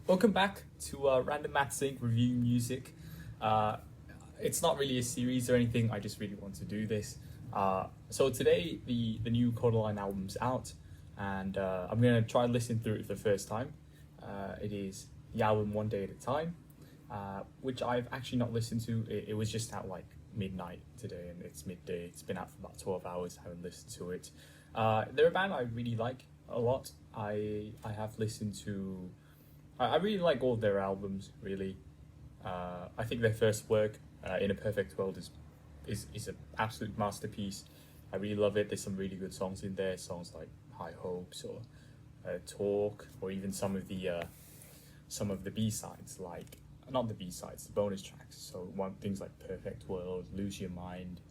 Welcome back to Random Maths Inc. reviewing music. It's not really a series or anything, I just really want to do this. So today the new Kodaline album's out, and I'm going to try and listen through it for the first time. It is the album One Day at a Time, which I've actually not listened to. It was just at like midnight today, and it's midday. It's been out for about 12 hours, I haven't listened to it. They're a band I really like a lot. I have listened to... I really like all their albums, really. I think their first work, In a Perfect World, is an absolute masterpiece. I really love it. There's some really good songs in there, songs like High Hopes or Talk, or even some of the B-sides, like, not the B-sides, the bonus tracks. So things like Perfect World, Lose Your Mind.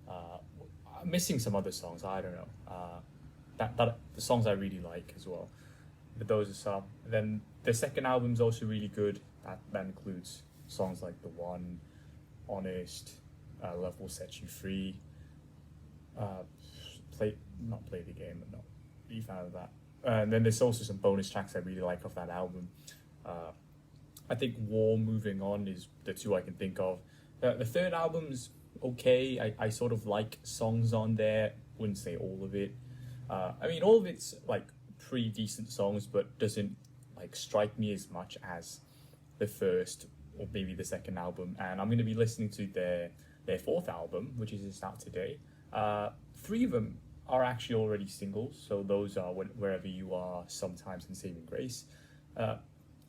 I'm missing some other songs, I don't know. The songs I really like as well. But those are some. Then the second album's also really good. That includes songs like The One, Honest, Love Will Set You Free. Play the Game, but not be a fan of that. And then there's also some bonus tracks I really like off that album. I think War, Moving On is the two I can think of. The third album's okay. I sort of like songs on there. Wouldn't say all of it. I mean, all of it's like pretty decent songs, but doesn't like strike me as much as the first or maybe the second album. And I'm going to be listening to their fourth album, which is just out today. Three of them are actually already singles, so those are Wherever You Are, Sometimes, and Saving Grace. Out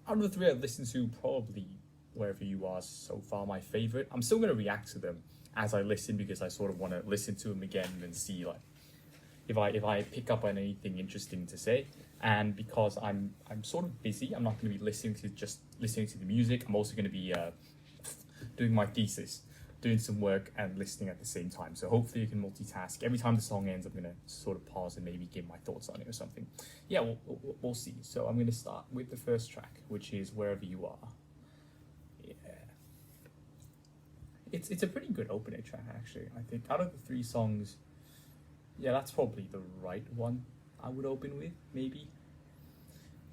of the three I've listened to, probably Wherever You Are is so far my favorite. I'm still going to react to them as I listen, because I sort of want to listen to them again and see like if I pick up on anything interesting to say. And because I'm sort of busy, I'm not going to be listening to the music. I'm also going to be doing my thesis, doing some work and listening at the same time. So hopefully you can multitask. Every time the song ends, I'm going to sort of pause and maybe give my thoughts on it or something. Yeah, we'll see. So I'm going to start with the first track, which is Wherever You Are. Yeah. It's a pretty good opening track, actually. I think out of the three songs, yeah, that's probably the right one I would open with, maybe.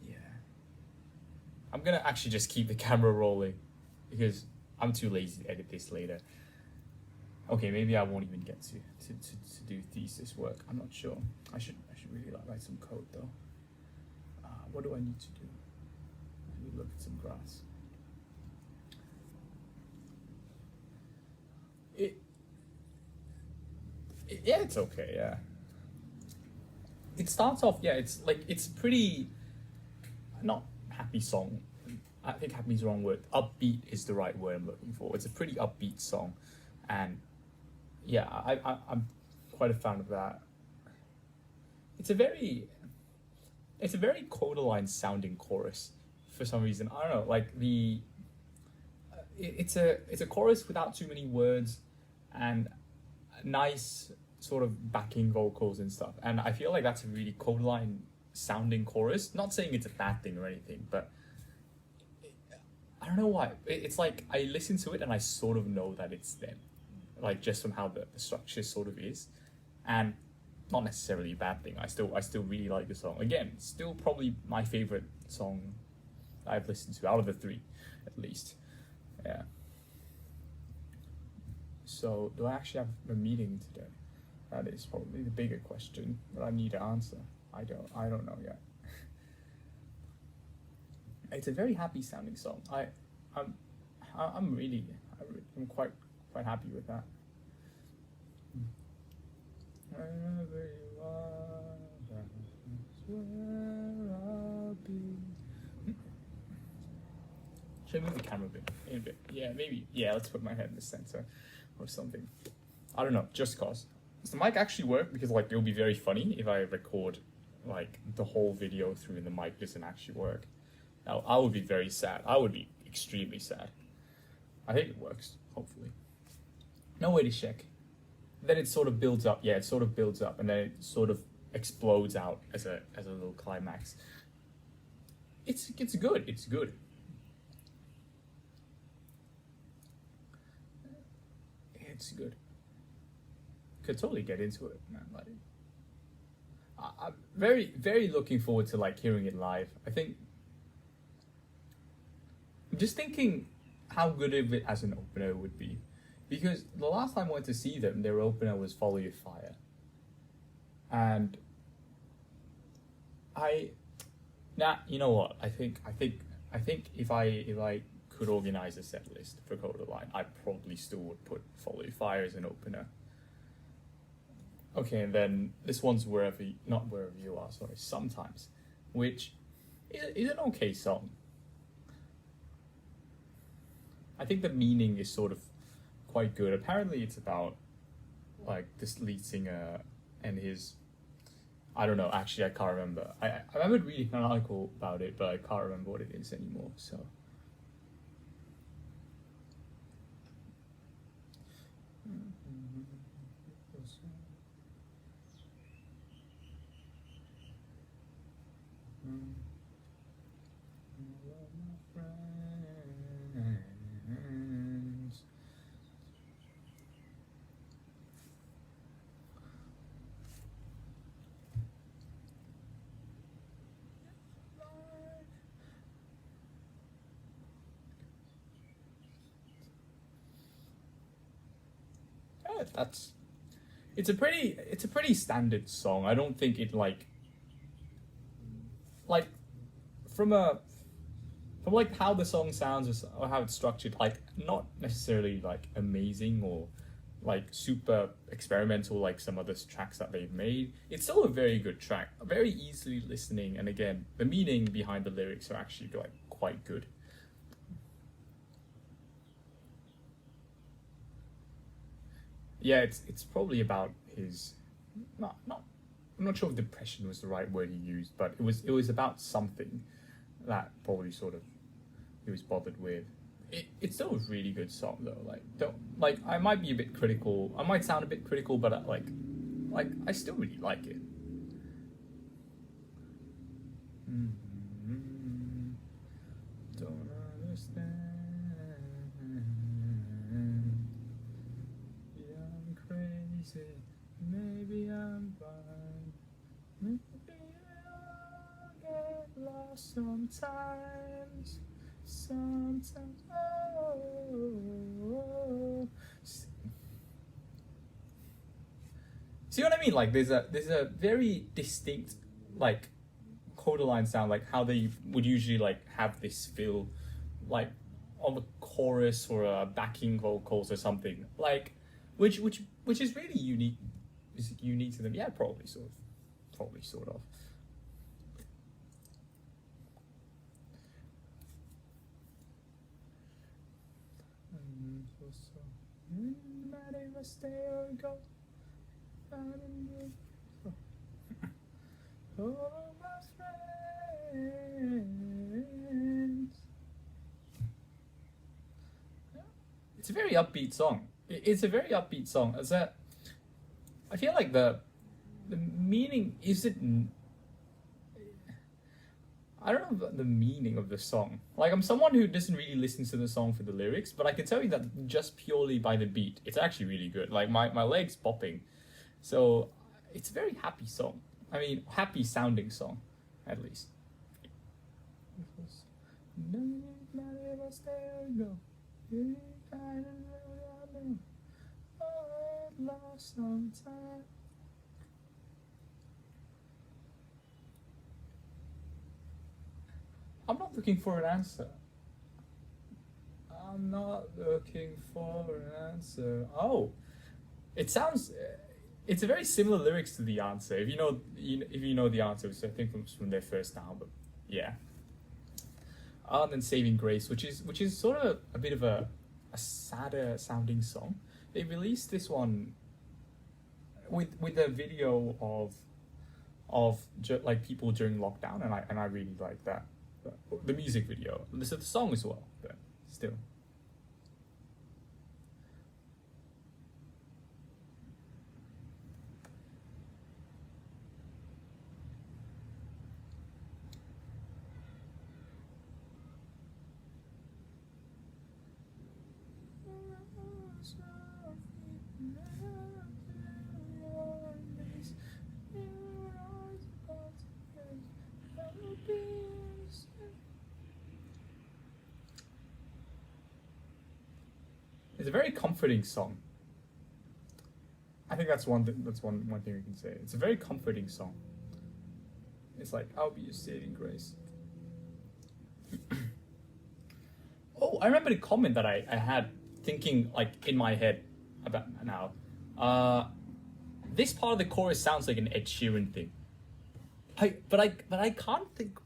Yeah. I'm gonna actually just keep the camera rolling because I'm too lazy to edit this later. Okay, maybe I won't even get to do thesis work. I'm not sure. I should really write some code though. What do I need to do? I need to look at some graphs. Yeah, it's okay, yeah. It starts off, yeah, it's pretty, not happy song. I think happy is the wrong word. Upbeat is the right word I'm looking for. It's a pretty upbeat song. And yeah, I'm quite a fan of that. It's a very Kodaline sounding chorus for some reason. I don't know, like it's a chorus without too many words and nice sort of backing vocals and stuff, and I feel like that's a really Kodaline sounding chorus. Not saying it's a bad thing or anything, but I don't know why. It's like I listen to it and I sort of know that it's them, like just from how the structure sort of is, and not necessarily a bad thing. I still really like the song. Again, still probably my favorite song I've listened to out of the three, at least. Yeah. So, do I actually have a meeting today? That is probably the bigger question that I need to answer. I don't know yet. It's a very happy sounding song. I'm quite happy with that. Wherever you are, that's where I'll be. Should I move the camera a bit? Yeah, maybe. Yeah, let's put my head in the center or something. I don't know, just cause. Does the mic actually work? Because like it'll be very funny if I record like the whole video through and the mic doesn't actually work. Now I would be very sad. I would be extremely sad. I think it works, hopefully. No way to check. Then it sort of builds up. Yeah, it sort of builds up and then it sort of explodes out as a little climax. It's good. It's good. It's good. Could totally get into it, man. Like, I'm very looking forward to like hearing it live. I think just thinking how good of it as an opener would be, because the last time I went to see them, their opener was "Follow Your Fire," and you know what? I think if I could organize a set list for Kodaline, I probably still would put "Follow Your Fire" as an opener. Okay, and then this one's not wherever you are. Sorry, sometimes, which is an okay song. I think the meaning is sort of quite good. Apparently, it's about like this lead singer and his. I don't know. Actually, I can't remember. I remember reading an article about it, but I can't remember what it is anymore. So. That's it's a pretty standard song. I don't think it like from like how the song sounds or how it's structured, like not necessarily like amazing or like super experimental like some other tracks that they've made. It's still a very good track, very easily listening, and again the meaning behind the lyrics are actually like quite good. Yeah, it's probably about his not I'm not sure if depression was the right word he used, but it was about something that probably sort of he was bothered with. It's still a really good song though. Like don't like I might be a bit critical. I might sound a bit critical, but like I still really like it. Mm-hmm. Don't understand. Yeah, I'm crazy. Maybe I'm blind. Maybe I'll get lost sometimes. Sometimes. Oh. See what I mean? Like there's a very distinct like Kodaline sound, like how they would usually like have this feel like on the chorus or a backing vocals or something like which is really unique, is unique to them. Yeah, probably sort of. Stay or go. Oh, my friends. It's a very upbeat song. It's a very upbeat song. Is that I feel like the meaning isn't. I don't know about the meaning of the song. Like I'm someone who doesn't really listen to the song for the lyrics, but I can tell you that just purely by the beat, it's actually really good. Like my legs popping, so it's a very happy song. I mean, happy sounding song, at least. I'm not looking for an answer. I'm not looking for an answer. Oh, it sounds. It's a very similar lyrics to the answer. If you know the answer, which I think from their first album. Yeah. And then Saving Grace, which is sort of a bit of a sadder sounding song. They released this one with a video of like people during lockdown, and I really like that. The music video, the song as well, but still. It's a very comforting song. I think that's one thing. That's one thing we can say. It's a very comforting song. It's like, I'll be your saving grace. Oh, I remember the comment that I had thinking like in my head about now. This part of the chorus sounds like an Ed Sheeran thing. But I can't think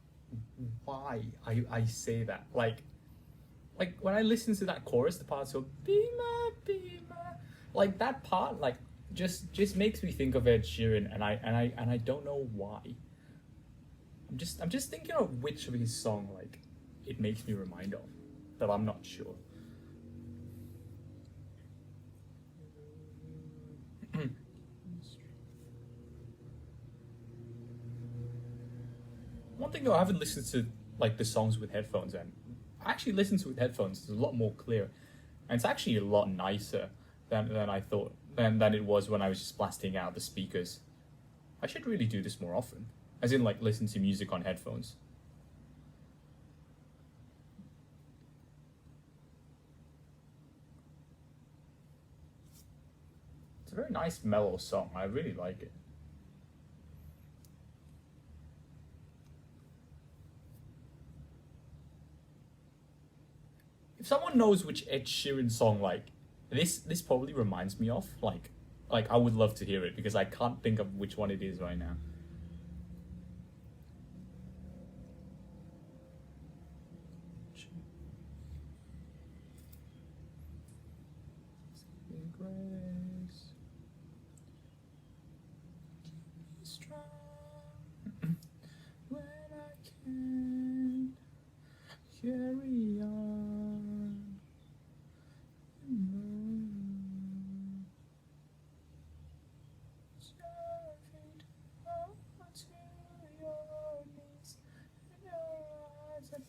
why I say that. Like when I listen to that chorus, the part so be my, like that part like just makes me think of Ed Sheeran, and I don't know why. I'm just thinking of which of his song like it makes me remind of, but I'm not sure. One thing though, I haven't listened to like the songs with headphones, and I actually listened to it with headphones. It's a lot more clear, and it's actually a lot nicer than I thought than it was when I was just blasting out the speakers. I should really do this more often, as in like listen to music on headphones. It's a very nice mellow song. I really like it. If someone knows which Ed Sheeran song like this probably reminds me of, like I would love to hear it because I can't think of which one it is right now. When I can carry on.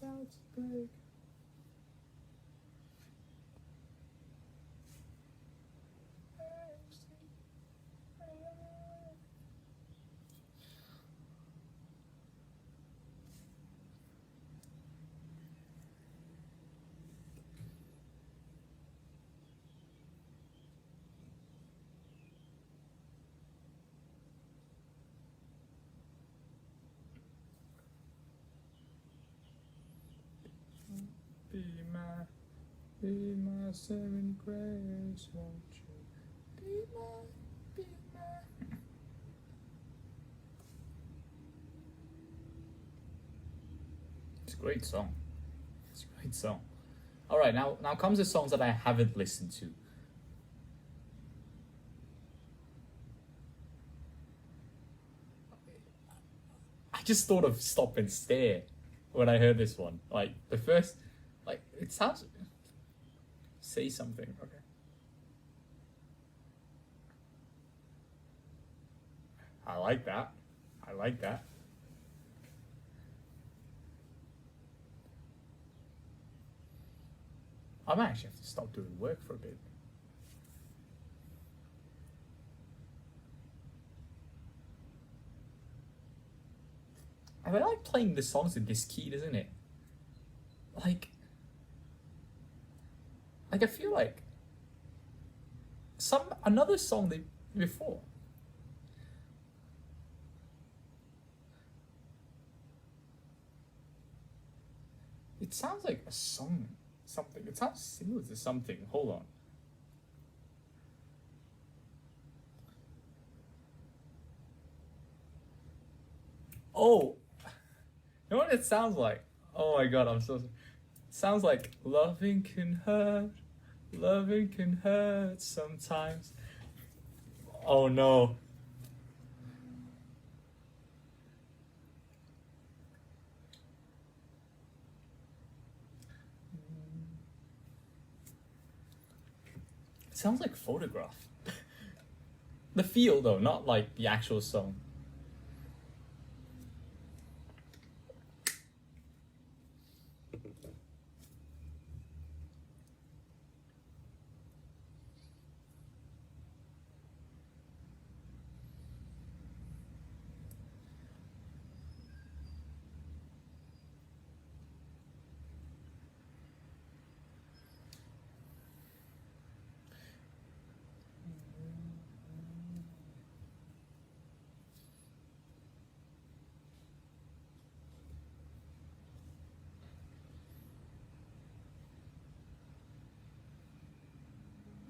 About to break. Be my saving grace, won't you? Be my. It's a great song. It's a great song. All right, now comes the songs that I haven't listened to. I just thought of Stop and Stare when I heard this one. Like the first, like it sounds. Say something, okay. I like that. I like that. I might actually have to stop doing work for a bit. I like playing the songs in this key, doesn't it? Like I feel like another song they before. It sounds like a song, something. It sounds similar to something. Hold on. Oh, you know what it sounds like? Oh my god, I'm so. It sounds like loving can hurt. Loving can hurt sometimes. Oh no. It sounds like Photograph. The feel though, not like the actual song.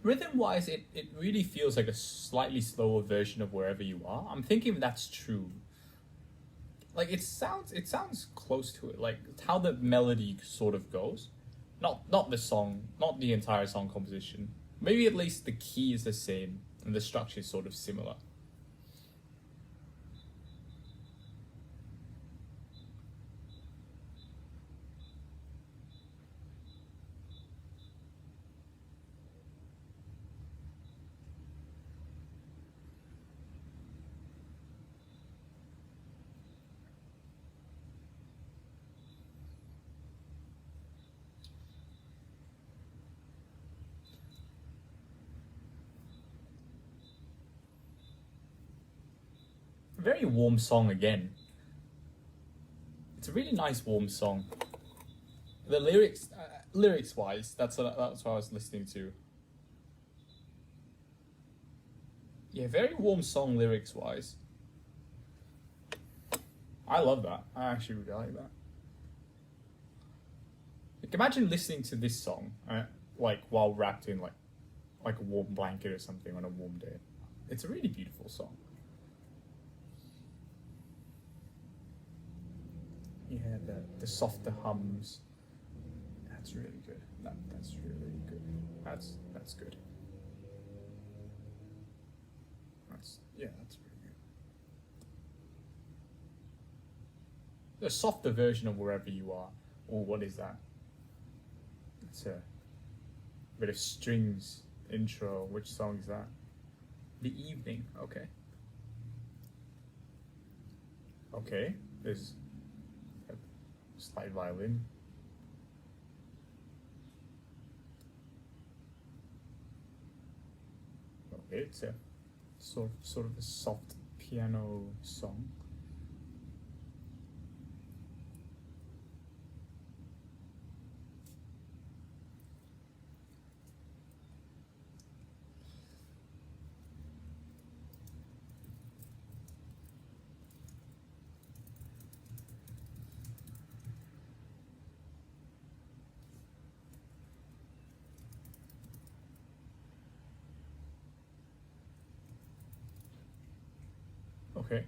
Rhythm wise, it really feels like a slightly slower version of Wherever You Are. I'm thinking that's true. Like it sounds close to it. Like how the melody sort of goes. Not the song, not the entire song composition. Maybe at least the key is the same and the structure is sort of similar. Very warm song again. It's a really nice warm song. The lyrics wise, that's what I was listening to. Yeah, very warm song lyrics wise. I love that. I actually really like that. Like, imagine listening to this song, like while wrapped in like a warm blanket or something on a warm day. It's a really beautiful song. Yeah, the softer hums. That's really good. That's really good. That's good. That's really good. The softer version of Wherever You Are. Or what is that? It's a bit of strings intro. Which song is that? The Evening. Okay. Okay. There's a slight violin. Okay, it's a sort of a soft piano song. Okay.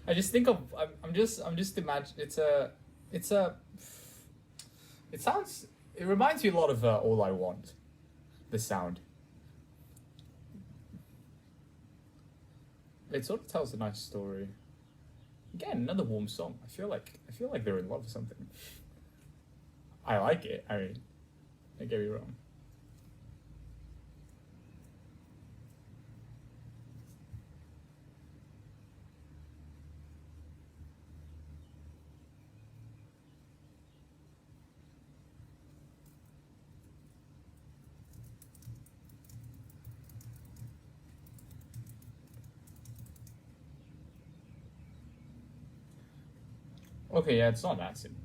I just think of I'm just imagine it's a it sounds it reminds me a lot of All I Want, the sound. It sort of tells a nice story. Again, another warm song. I feel like they're in love or something. I like it. I mean, don't get me wrong. Okay, yeah, it's not that simple.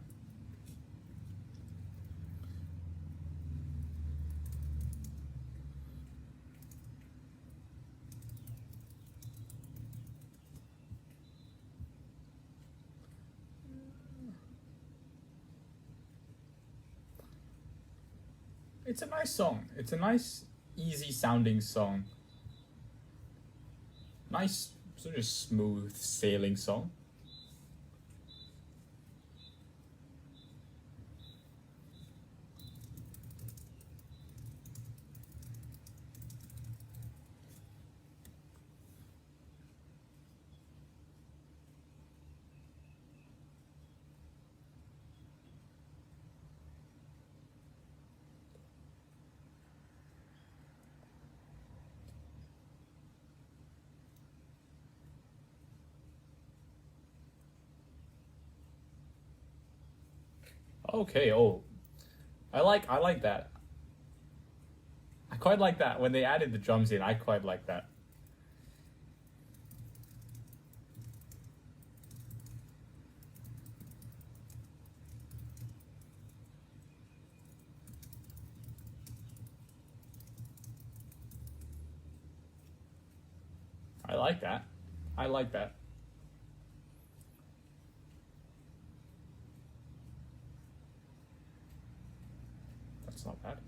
It's a nice song. It's a nice, easy sounding song. Nice, sort of smooth sailing song. Okay, oh, I like that. I quite like that when they added the drums in. I quite like that. I like that. I like that. That's not bad.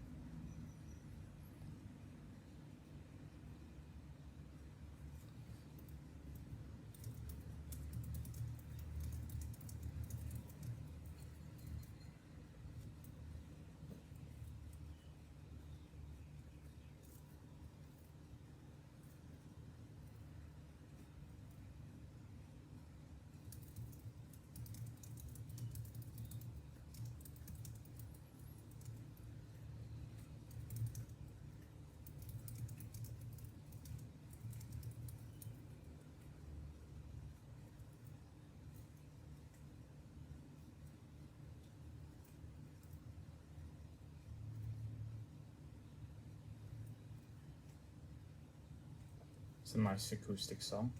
It's a nice acoustic song.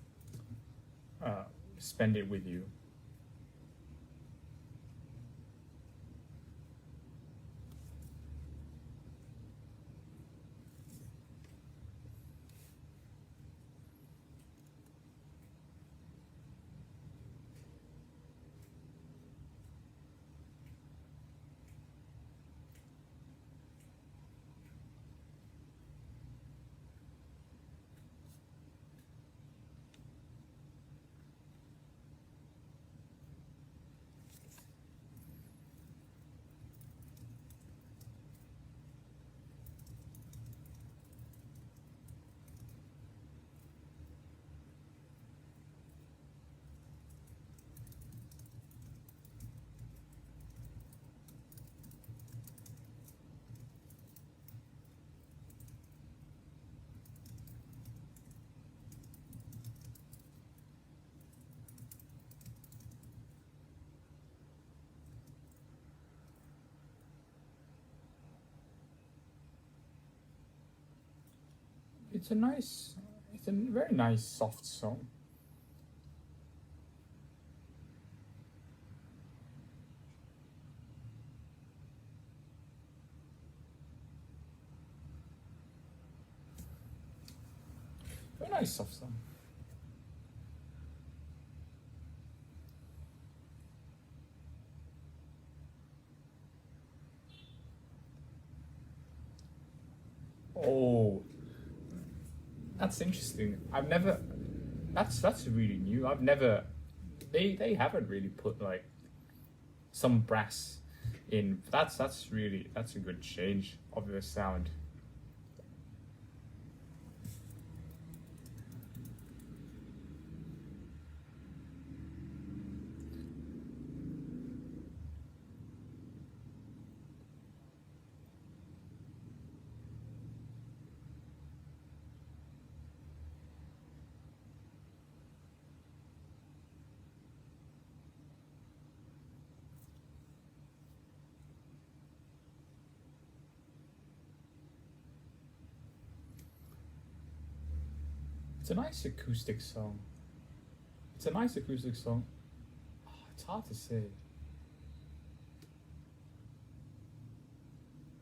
Spend It With You. It's a nice, it's a very nice soft song. Very nice soft song. Oh, that's interesting. I've never. That's really new. I've never. They haven't really put like some brass in. That's a good change of the sound. It's a nice acoustic song. It's a nice acoustic song. Oh, it's hard to say.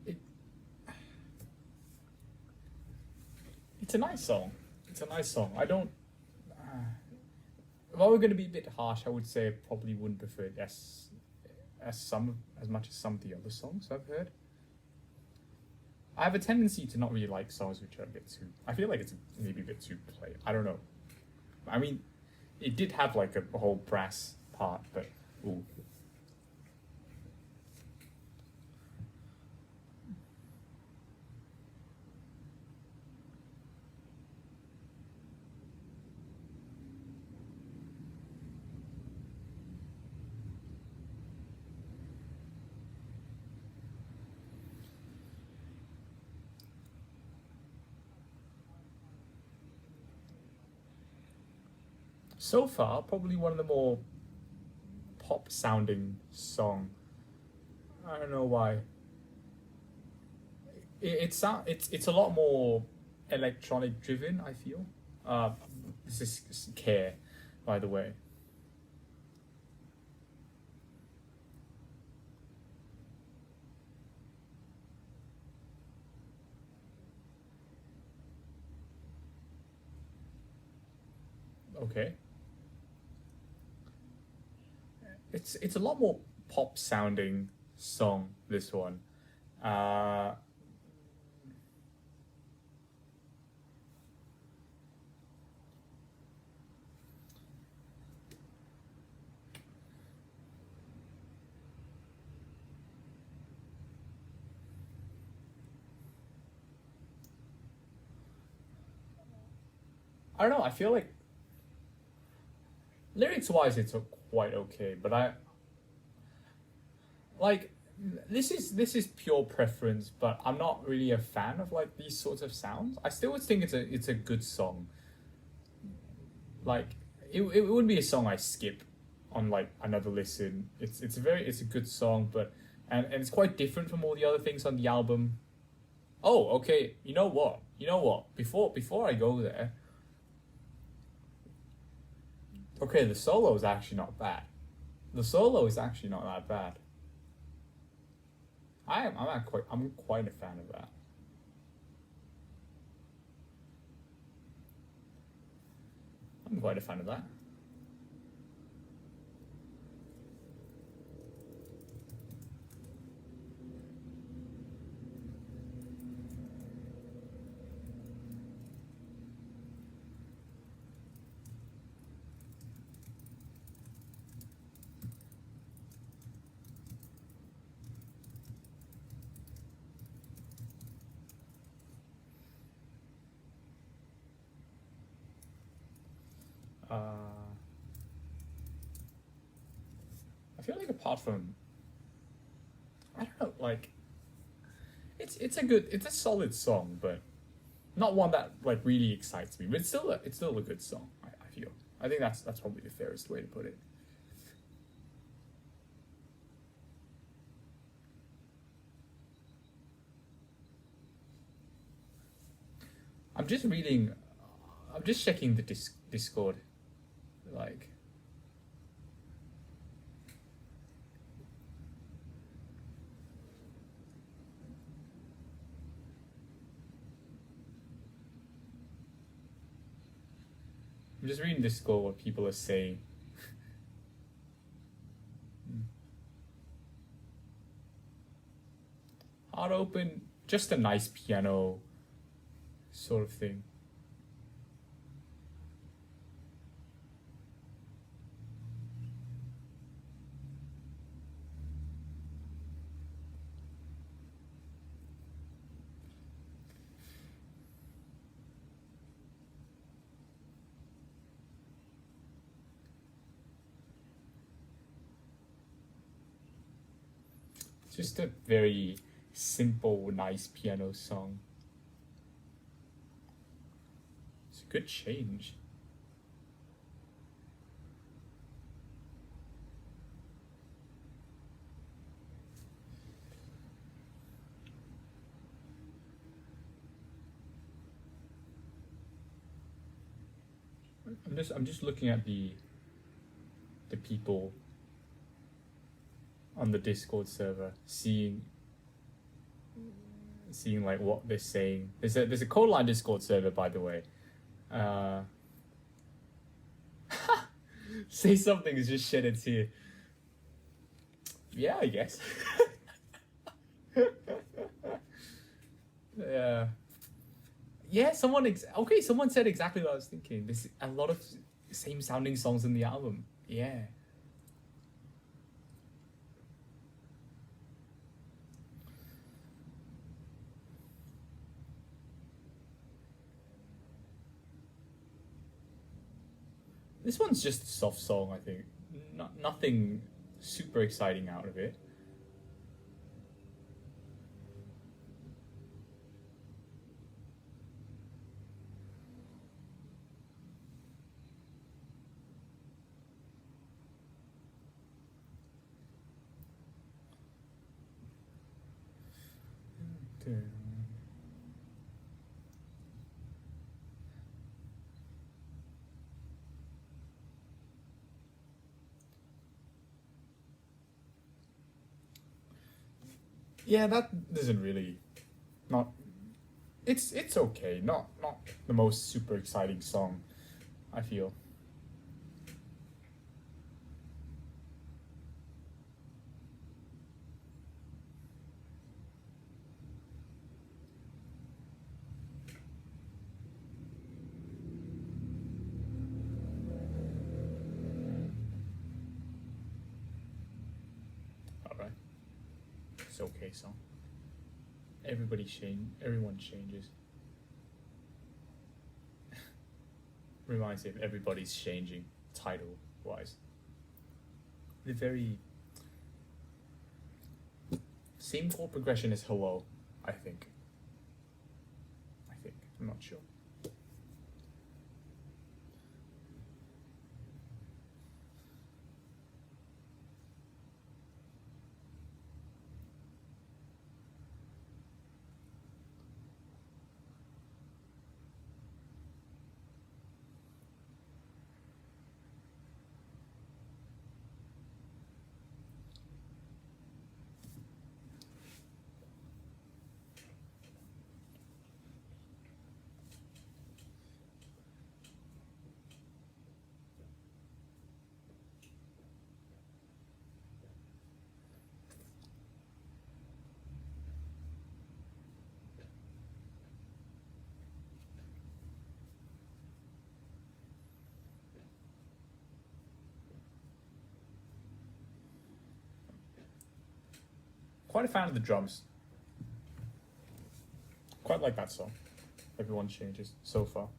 It, it's a nice song. It's a nice song. I don't. If I were going to be a bit harsh, I would say I probably wouldn't prefer it as much as some of the other songs I've heard. I have a tendency to not really like songs which are a bit too. I feel like it's maybe a bit too plain. I don't know. I mean, it did have like a whole brass part, but ooh. So far, probably one of the more pop sounding song. I don't know why. it's a lot more electronic driven. I feel. This is Care, by the way. Okay. It's a lot more pop sounding song. This one. Uh, I don't know. I feel like lyrics wise, it's quite okay, but I like this is pure preference, but I'm not really a fan of like these sorts of sounds. I still would think it's a good song. Like it wouldn't be a song I skip on like another listen. It's a good song, but and it's quite different from all the other things on the album. Oh, okay. You know what? You know what? Before I go there, okay, the solo is actually not bad. The solo is actually not that bad. I'm quite a fan of that. I'm quite a fan of that. Uh, I feel like apart from I don't know, like it's a solid song, but not one that like really excites me. But it's still a good song. I feel. I think that's probably the fairest way to put it. I'm just reading. I'm just checking the Discord. Like I'm just reading Discord what people are saying. Hard open, just a nice piano sort of thing. Just a very simple, nice piano song. It's a good change. I'm just looking at the people on the Discord server, seeing like what they're saying. There's a Codeline Discord server, by the way. Uh, say something is just shed a tear. Yeah, I guess. Yeah. Yeah, someone said exactly what I was thinking. There's a lot of same sounding songs in the album. Yeah. This one's just a soft song, I think. Nothing super exciting out of it. Yeah, that doesn't really not. It's okay. Not the most super exciting song, I feel. All right, it's okay song. Everyone changes. Reminds me of everybody's changing title wise. The very same chord progression as hello, I think. I'm not sure. Quite a fan of the drums. Quite like that song. Everyone changes so far.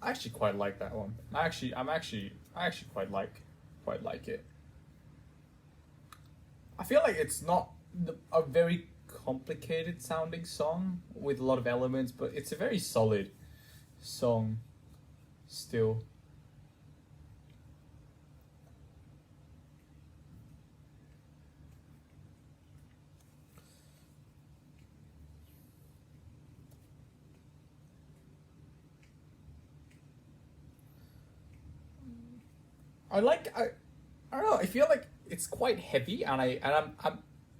I actually quite like that one. I actually quite like it. I feel like it's not a very complicated sounding song with a lot of elements, but it's a very solid song still. I don't know. I feel like it's quite heavy, I'm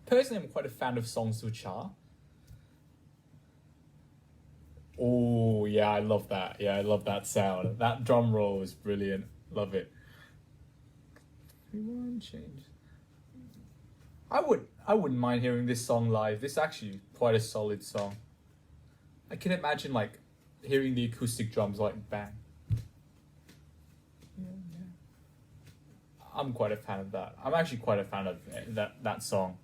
personally I'm quite a fan of songs which are. Oh yeah, I love that. Yeah, I love that sound. That drum roll is brilliant. Love it. Rewind change. I wouldn't mind hearing this song live. This is actually quite a solid song. I can imagine like hearing the acoustic drums like bang. Yeah, yeah. I'm quite a fan of that. I'm actually quite a fan of that song.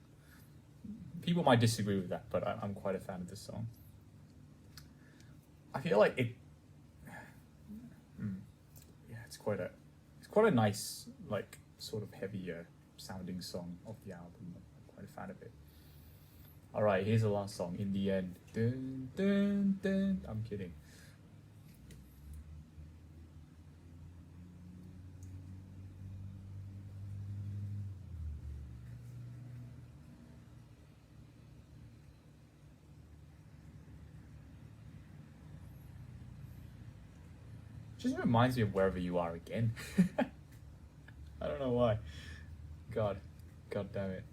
People might disagree with that, but I'm quite a fan of this song. I feel like it. Yeah, it's quite a nice like sort of heavier sounding song of the album. I'm quite a fan of it. All right, here's the last song. In the end, dun, dun, dun. I'm kidding. Just reminds me of Wherever You Are again. I don't know why. God, God damn it.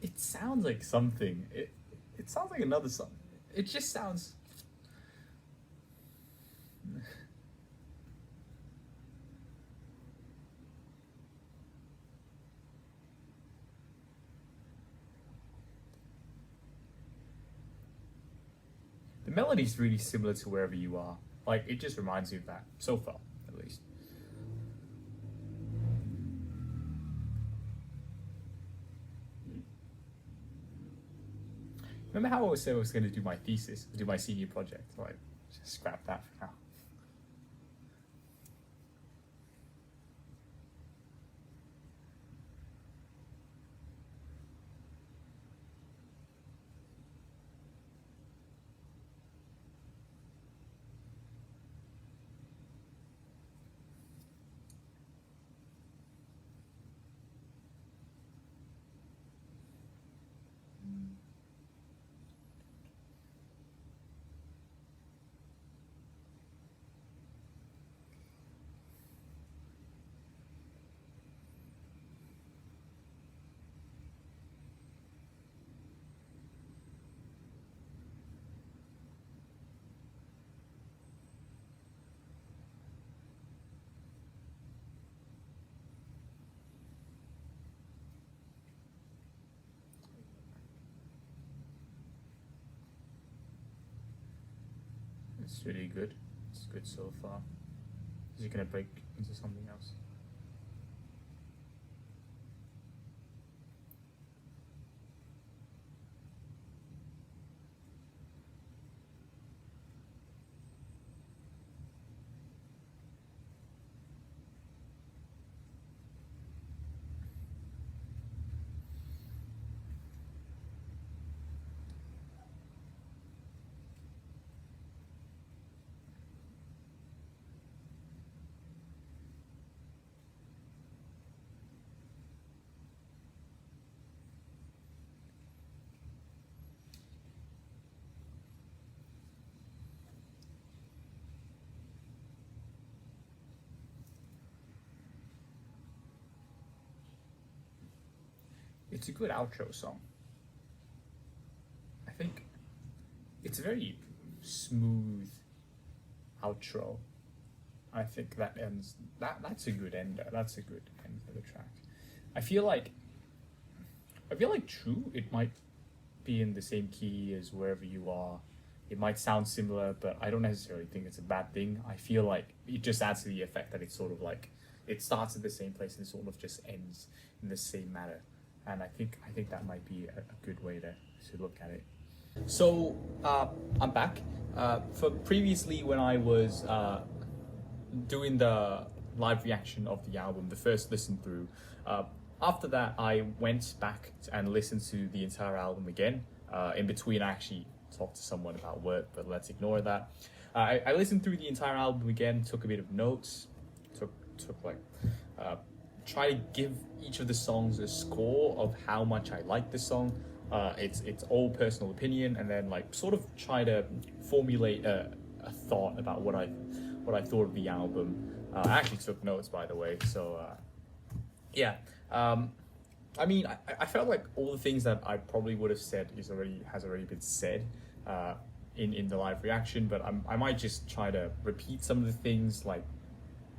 It sounds like something. It sounds like another song. It just sounds. the melody is really similar to Wherever You Are. Like, it just reminds you of that, so far, at least. Remember how I said I was going to do my thesis, do my senior project? Like, just scrap that for now. It's really good. It's good so far. Is it going to break into something else? It's a good outro song. I think it's a very smooth outro. I think that ends that's a good ender. That's a good end for the track. I feel like True, it might be in the same key as Wherever You Are. It might sound similar, but I don't necessarily think it's a bad thing. I feel like it just adds to the effect that it's sort of like it starts at the same place and sort of just ends in the same manner. And I think that might be a good way to look at it. So I'm back. For previously when I was doing the live reaction of the album, the first listen through. After that, I went back and listened to the entire album again. In between, I actually talked to someone about work, but let's ignore that. I listened through the entire album again, took a bit of notes, try to give each of the songs a score of how much I like the song. It's all personal opinion, and then like sort of try to formulate a thought about what I thought of the album. I actually took notes, by the way, so yeah. I mean, I felt like all the things that I probably would have said has already been said in the live reaction, but I might just try to repeat some of the things, like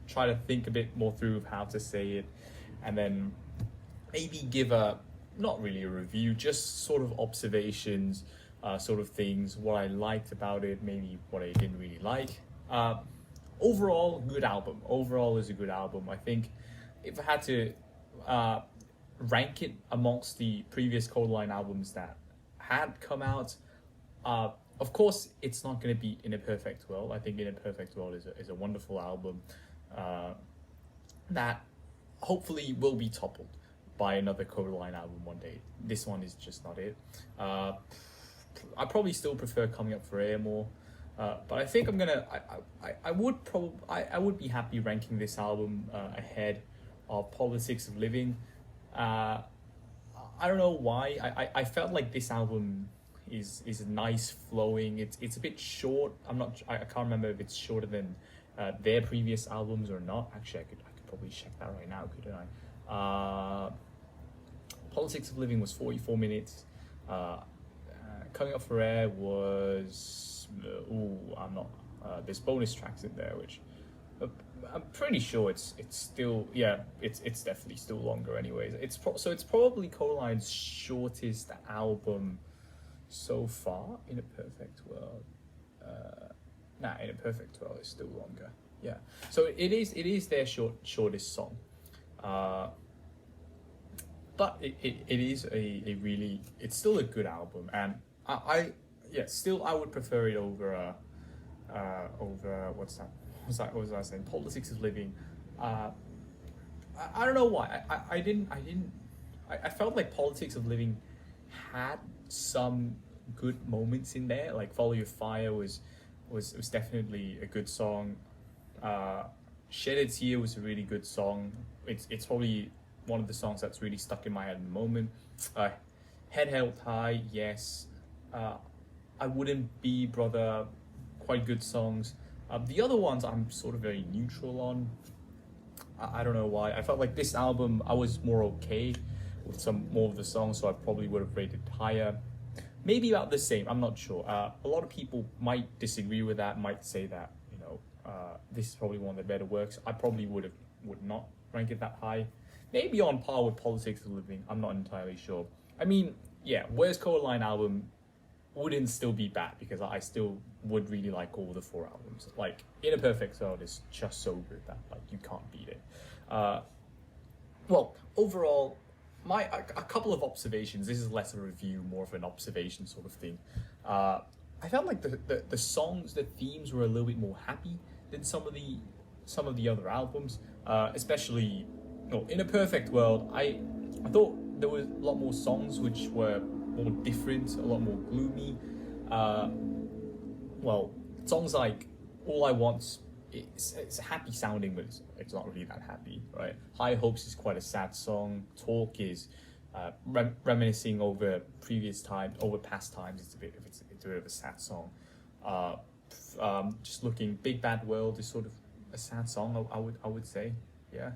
try to think a bit more through of how to say it, and then maybe give not really a review, just sort of observations, sort of things, what I liked about it, maybe what I didn't really like. Overall, good album. Overall is a good album. I think if I had to rank it amongst the previous Kodaline albums that had come out, of course, it's not going to be In a Perfect World. I think In a Perfect World is a wonderful album that hopefully will be toppled by another Kodaline album one day. This one is just not it. I probably still prefer Coming Up for Air more, but I think I would be happy ranking this album ahead of Politics of Living. I don't know why. I felt like this album is nice, flowing. It's a bit short. I can't remember if it's shorter than their previous albums or not. Actually, I could probably check that right now, couldn't I? Politics of Living was 44 minutes. Coming Up for Air was there's bonus tracks in there, which I'm pretty sure it's still, yeah, it's definitely still longer anyways. It's probably Kodaline's shortest album so far, In a Perfect World. Nah, In a Perfect World is still longer. Yeah, so it is their shortest song, but it is a really, it's still a good album, and I yeah, still I would prefer it over what was I saying, Politics of Living. I don't know why I felt like Politics of Living had some good moments in there. Like Follow Your Fire was definitely a good song. Shed a Tear was a really good song. It's probably one of the songs that's really stuck in my head at the moment. Head Held High, yes. I Wouldn't Be Brother, quite good songs. The other ones I'm sort of very neutral on. I don't know why. I felt like this album I was more okay with some more of the songs, so I probably would have rated higher. Maybe about the same. I'm not sure. A lot of people might disagree with that. Might say that this is probably one of the better works. I probably would not rank it that high. Maybe on par with Politics of Living. I'm not entirely sure. I mean, yeah, Where's Kodaline album wouldn't still be bad because I still would really like all the 4 albums. Like In a Perfect World is just so good that like you can't beat it. Well, overall, a couple of observations. This is less of a review, more of an observation sort of thing. I felt like the songs, the themes were a little bit more happy than some of the other albums. Especially, In a Perfect World, I thought there were a lot more songs which were more different, a lot more gloomy. Well, songs like All I Want, it's happy sounding, but it's not really that happy, right? High Hopes is quite a sad song. Talk is reminiscing over past times. It's a bit of a sad song. Just looking, Big Bad World is sort of a sad song. I would say, yeah.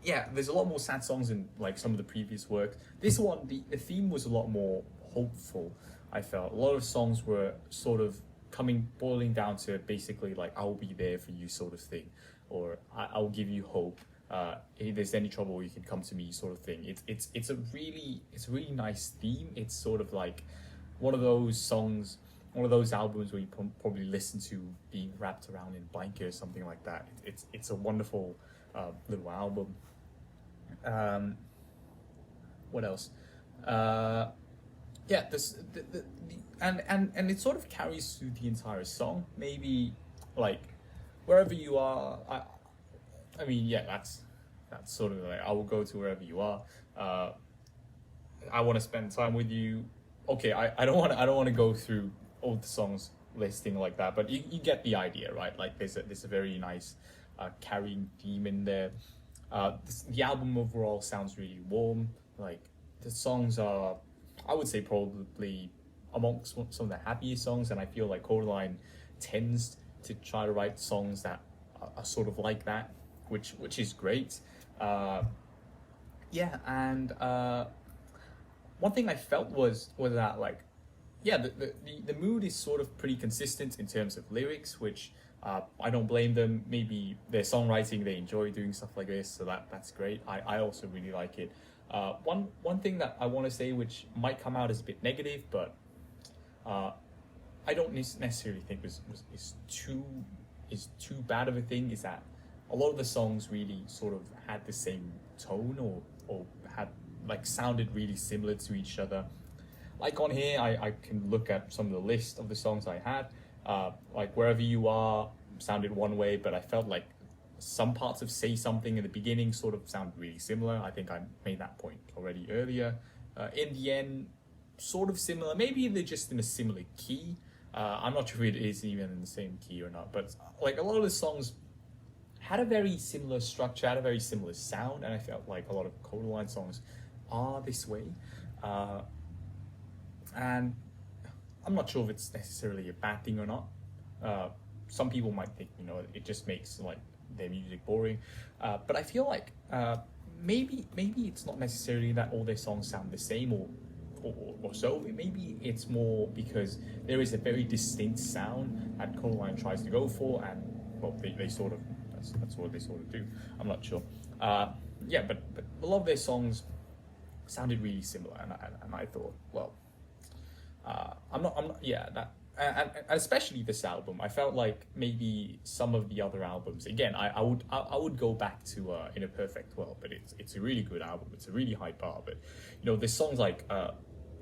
Yeah, there's a lot more sad songs in like some of the previous works. This one, the theme was a lot more hopeful. I felt a lot of songs were sort of boiling down to basically like I'll be there for you sort of thing, or I'll give you hope. If there's any trouble, you can come to me sort of thing. It's a really nice theme. It's sort of like one of those songs, one of those albums where you probably listen to being wrapped around in a blanket or something like that. It's a wonderful little album. What else? Yeah, and it sort of carries through the entire song. Maybe like Wherever You Are. I mean, yeah, that's sort of like I will go to wherever you are. I want to spend time with you. Okay, I don't want to go through all the songs listing like that, but you get the idea, right? Like there's a very nice carrying theme in there. The album overall sounds really warm. Like the songs are, I would say, probably amongst some of the happiest songs, and I feel like Kodaline tends to try to write songs that are sort of like that, which is great. Yeah, and one thing I felt was that like, yeah, the mood is sort of pretty consistent in terms of lyrics, which I don't blame them. Maybe their songwriting, they enjoy doing stuff like this, so that's great. I also really like it. One thing that I want to say, which might come out as a bit negative, but I don't necessarily think is too bad of a thing, is that a lot of the songs really sort of had the same tone or had like sounded really similar to each other. Like on here, I can look at some of the list of the songs I had. Like Wherever You Are sounded one way, but I felt like some parts of Say Something in the beginning sort of sound really similar. I think I made that point already earlier. In the End, sort of similar. Maybe they're just in a similar key. I'm not sure if it is even in the same key or not, but like a lot of the songs had a very similar structure, had a very similar sound, and I felt like a lot of Kodaline songs are this way. And I'm not sure if it's necessarily a bad thing or not. Some people might think, it just makes like their music boring. But I feel like maybe it's not necessarily that all their songs sound the same or so. Maybe it's more because there is a very distinct sound that Kodaline tries to go for, and well, they sort of that's what they sort of do. I'm not sure. Yeah, but a lot of their songs sounded really similar, and I thought, well, Yeah, that and especially this album, I felt like maybe some of the other albums. Again, I would go back to In a Perfect World, but it's a really good album. It's a really high bar, but there's songs like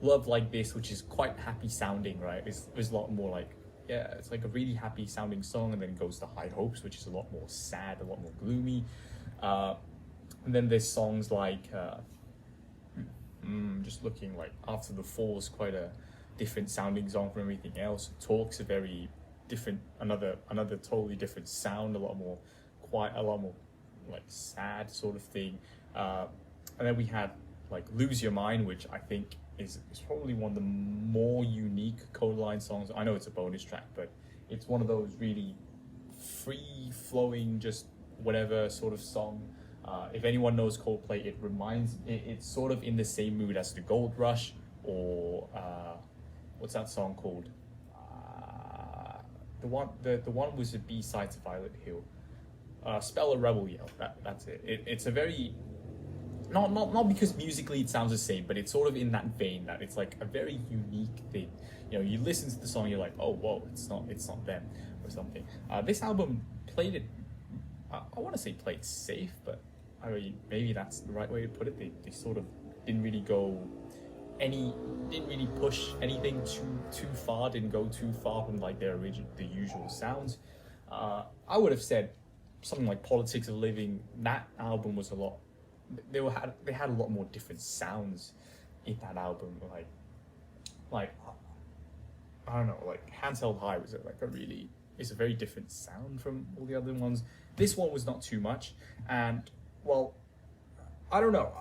Love Like This, which is quite happy sounding, right? It's a lot more like, yeah, it's like a really happy sounding song, and then it goes to High Hopes, which is a lot more sad, a lot more gloomy. And then there's songs like just looking like After the Fall is quite a different sounding song from everything else. Talk's a very different, another totally different sound, a lot more quiet, a lot more like sad sort of thing. And then we had like Lose Your Mind, which I think is probably one of the more unique Kodaline songs. I know it's a bonus track, but it's one of those really free flowing, just whatever sort of song. If anyone knows Coldplay, it's sort of in the same mood as the Gold Rush, or what's that song called? The one was the B-side to Violet Hill. Spell a Rebel Yell. That's it. It's a very not because musically it sounds the same, but it's sort of in that vein that it's like a very unique thing. You listen to the song, you're like, oh whoa, it's not them or something. This album played it. I want to say played safe, but I mean maybe that's the right way to put it. They sort of didn't really push anything too far, didn't go too far from like the usual sounds. I would have said something like Politics of Living. That album was a lot. They had a lot more different sounds in that album. Like I don't know, like Hands Held High was it's a very different sound from all the other ones. This one was not too much, and well, I don't know.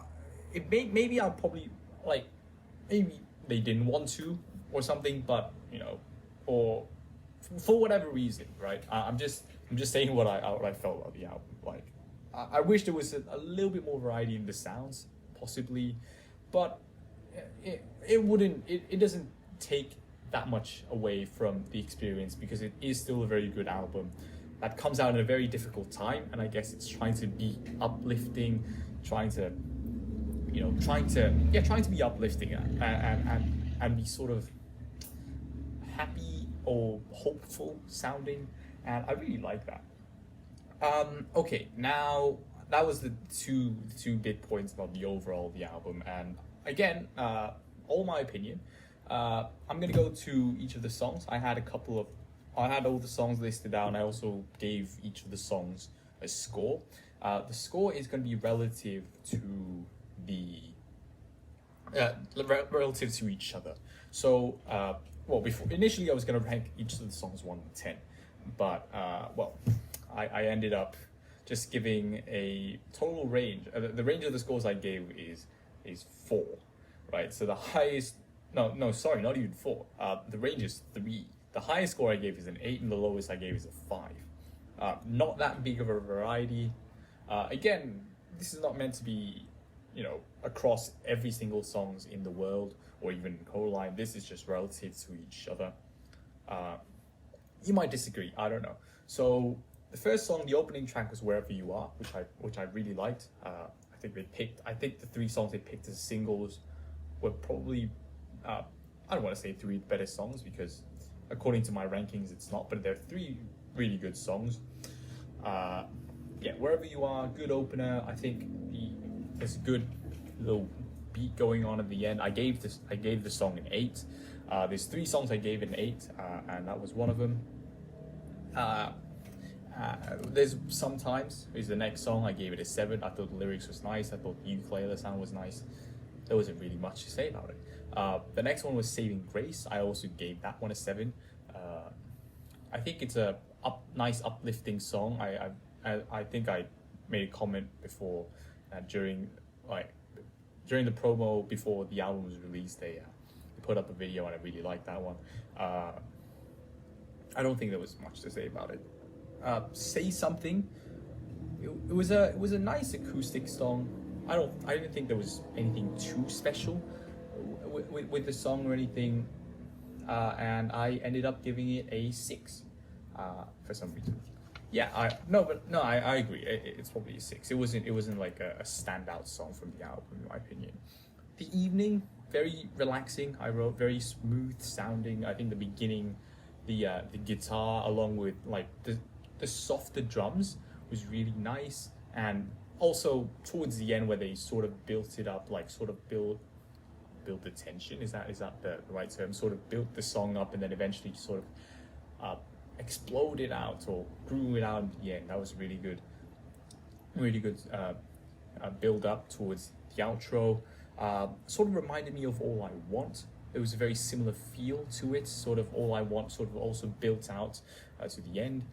Maybe I'll probably maybe they didn't want to or something, but or for whatever reason, right? I'm just saying what I felt about the album. Like I wish there was a little bit more variety in the sounds, possibly, but it doesn't take that much away from the experience, because it is still a very good album that comes out in a very difficult time, and I guess it's trying to be uplifting, trying to be uplifting and be sort of happy or hopeful sounding, and I really like that. Okay, now that was the two big points about the album, and again, all my opinion. I'm gonna go to each of the songs. I had all the songs listed out, and I also gave each of the songs a score. The score is going to be relative to relative to each other. So, initially I was going to rank each of the songs 1 to 10, but I ended up just giving a total range. The range of the scores I gave is 4, right? So the highest. No, sorry, not even 4. The range is 3. The highest score I gave is an 8, and the lowest I gave is a 5. Not that big of a variety. Again, this is not meant to be, across every single songs in the world, or even Codaline. This is just relative to each other. You might disagree, I don't know. So the first song, the opening track, was Wherever You Are, which I really liked. I think the 3 songs they picked as singles were probably, I don't want to say 3 better songs, because according to my rankings it's not, but they're 3 really good songs. Wherever You Are, good opener. I think there's a good little beat going on at the end. I gave the song an 8. There's 3 songs I gave an 8, and that was one of them. There's Sometimes is the next song. I gave it a 7. I thought the lyrics was nice. I thought the ukulele sound was nice. There wasn't really much to say about it. The next one was Saving Grace. I also gave that one a 7. I think it's a nice uplifting song. I think I made a comment before during the promo before the album was released. They put up a video, and I really liked that one. I don't think there was much to say about it. Say Something. It was a nice acoustic song. I didn't think there was anything too special with the song or anything, and I ended up giving it a 6 for some reason. I agree. It's probably a 6. It wasn't like a standout song from the album, in my opinion. The Evening, very relaxing. I wrote very smooth sounding. I think the beginning, the guitar along with like the softer drums was really nice, and also towards the end where they sort of built it up, like sort of build the tension. Is that the right term? Sort of built the song up and then eventually sort of exploded out or grew it out in the end. That was really good. Really good build up towards the outro. Sort of reminded me of All I Want. There was a very similar feel to it. Sort of All I Want sort of also built out to the end.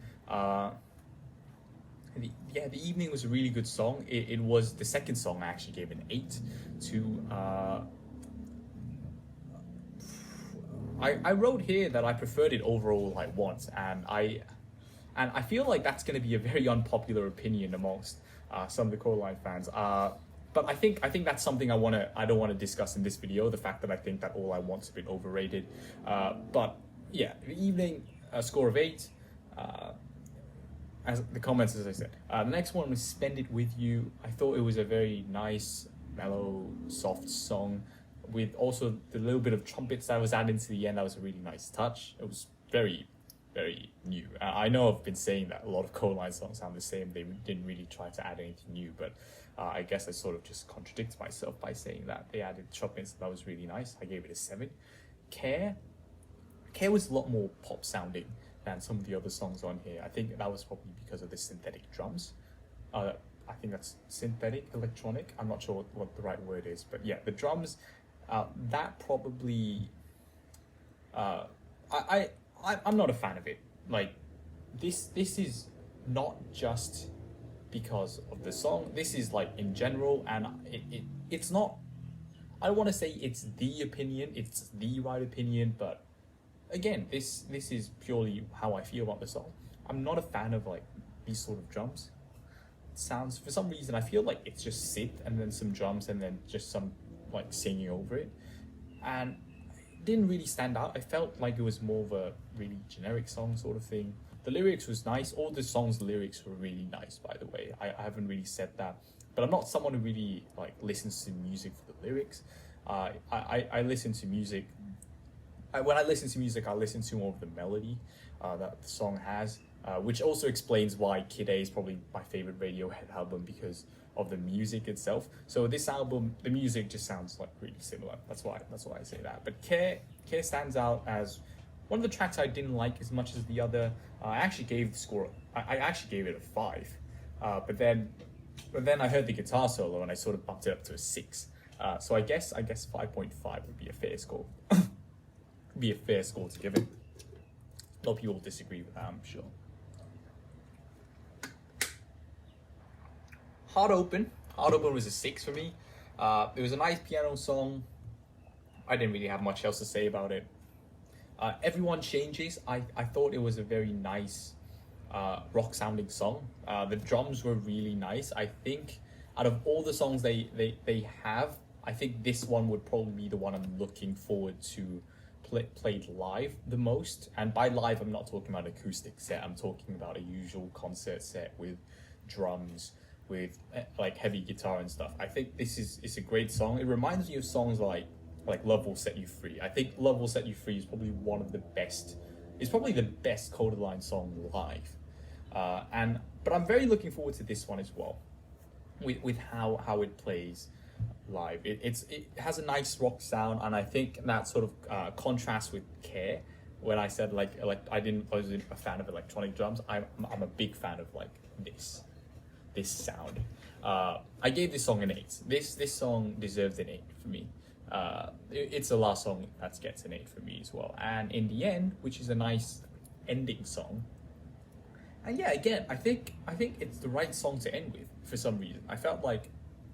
The Evening was a really good song. It was the second song I actually gave an 8 to. I wrote here that I preferred it over All I Want, and I feel like that's going to be a very unpopular opinion amongst some of the Kodaline fans. But I think that's something I don't want to discuss in this video. The fact that I think that All I Want's a bit overrated. But yeah, The Evening, a score of 8. As the comments, as I said. The next one was Spend It With You. I thought it was a very nice, mellow, soft song with also the little bit of trumpets that was added to the end. That was a really nice touch. It was very, very new. I know I've been saying that a lot of Kodaline songs sound the same. They didn't really try to add anything new, but I guess I sort of just contradict myself by saying that they added trumpets. That was really nice. I gave it a 7. Care was a lot more pop sounding than some of the other songs on here. I think that was probably because of the synthetic drums. I think that's synthetic, electronic. I'm not sure what the right word is, but yeah, the drums, that probably, I'm not a fan of it. Like, this is not just because of the song. This is like in general, and it's not, I don't want to say it's the opinion, it's the right opinion, but again, this is purely how I feel about the song. I'm not a fan of like these sort of drums. It sounds, for some reason, I feel like it's just synth and then some drums and then just some like singing over it, and it didn't really stand out. I felt like it was more of a really generic song sort of thing. The lyrics was nice. All the songs' lyrics were really nice, by the way. I haven't really said that, but I'm not someone who really like listens to music for the lyrics. I listen to music. When I listen to music, I listen to more of the melody that the song has, which also explains why Kid A is probably my favorite Radiohead album, because of the music itself. So this album, the music just sounds like really similar. That's why I say that. But Care stands out as one of the tracks I didn't like as much as the other. I actually gave the score. I actually gave it a 5. But then I heard the guitar solo and I sort of bumped it up to a 6. So I guess 5.5 would be a fair score. Be a fair score to give it. A lot of people disagree with that, I'm sure. Heart Open was a 6 for me. It was a nice piano song. I didn't really have much else to say about it. Everyone Changes. I thought it was a very nice rock sounding song. The drums were really nice. I think out of all the songs they have, I think this one would probably be the one I'm looking forward to played live the most. And by live, I'm not talking about acoustic set. I'm talking about a usual concert set with drums, with like heavy guitar and stuff. I think this is a great song. It reminds me of songs like Love Will Set You Free. I think Love Will Set You Free is probably one of the best. It's probably the best Kodaline song live. But I'm very looking forward to this one as well, with how it plays live. It has a nice rock sound, and I think that sort of contrasts with Care. When I said like I wasn't a fan of electronic drums, I'm a big fan of like this sound. I gave this song an 8. This song deserves an 8 for me. It's the last song that gets an 8 for me as well. And In the End, which is a nice ending song. And yeah, again, I think it's the right song to end with for some reason. I felt like,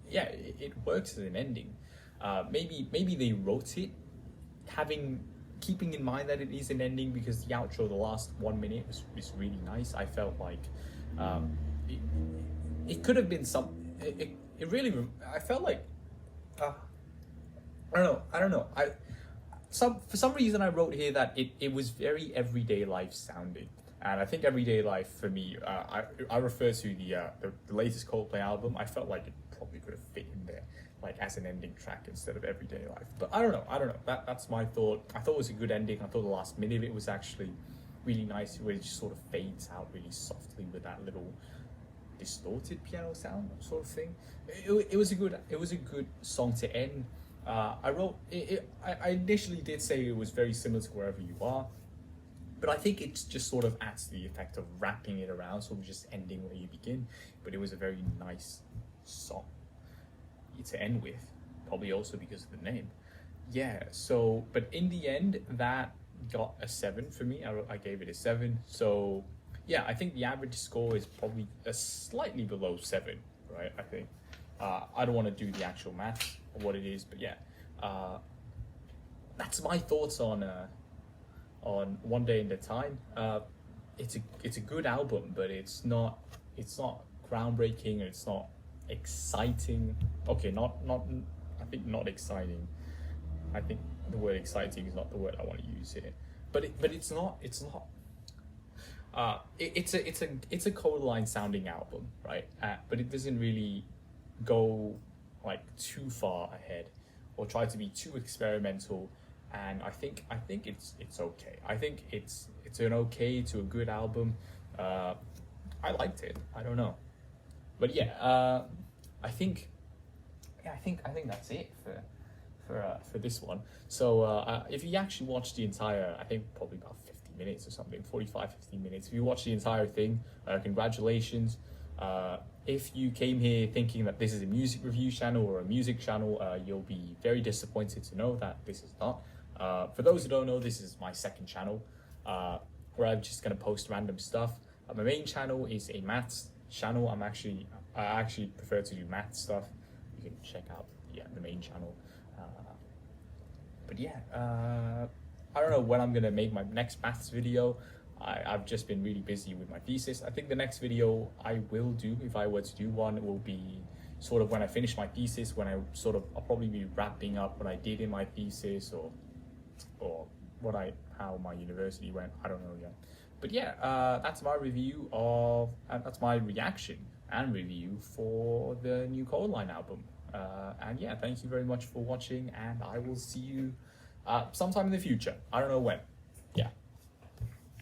yeah, it works as an ending. Maybe they wrote it keeping in mind that it is an ending, because the outro, the last 1 minute, was really nice. I felt like it could have been it really, I felt like I don't know. For some reason I wrote here that it was very everyday life sounding. And I think everyday life for me, I refer to the latest Coldplay album. I felt like it probably could have fit in there. like as an ending track instead of Everyday Life. But I don't know. That's my thought. I thought it was a good ending. I thought the last minute of it was actually really nice, where it just sort of fades out really softly with that little distorted piano sound sort of thing. It was a good song to end. I initially did say it was very similar to Wherever You Are, but I think it just sort of adds to the effect of wrapping it around, sort of just ending where you begin. But it was a very nice song to end with, probably also because of the name. Yeah, so, but in the end, that got a 7 for me. I gave it a 7. So, yeah, I think the average score is probably a slightly below 7, right? I think. I don't want to do the actual maths of what it is, but yeah, that's my thoughts on One Day in a Time. It's a good album, but it's not groundbreaking, and it's not exciting. Okay, not I think not exciting. I think the word exciting is not the word I want to use here. But it's not. It's a Kodaline sounding album, right? But it doesn't really go like too far ahead or try to be too experimental. And I think it's okay. I think it's an okay to a good album. I liked it. I don't know, but yeah, I think that's it for this one. So if you actually watch the entire, I think probably about 50 minutes or something, 45, 50 minutes. If you watch the entire thing, congratulations. If you came here thinking that this is a music review channel or a music channel, you'll be very disappointed to know that this is not. For those who don't know, this is my second channel, where I'm just gonna post random stuff. My main channel is a maths channel. I actually prefer to do math stuff. You can check out the main channel. But yeah, I don't know when I'm gonna make my next maths video. I've just been really busy with my thesis. I think the next video I will do, if I were to do one, will be sort of when I finish my thesis, I'll probably be wrapping up what I did in my thesis, or how my university went. I don't know yet. But yeah, that's my review that's my reaction and review for the new Kodaline album. And yeah, thank you very much for watching, and I will see you sometime in the future. I don't know when.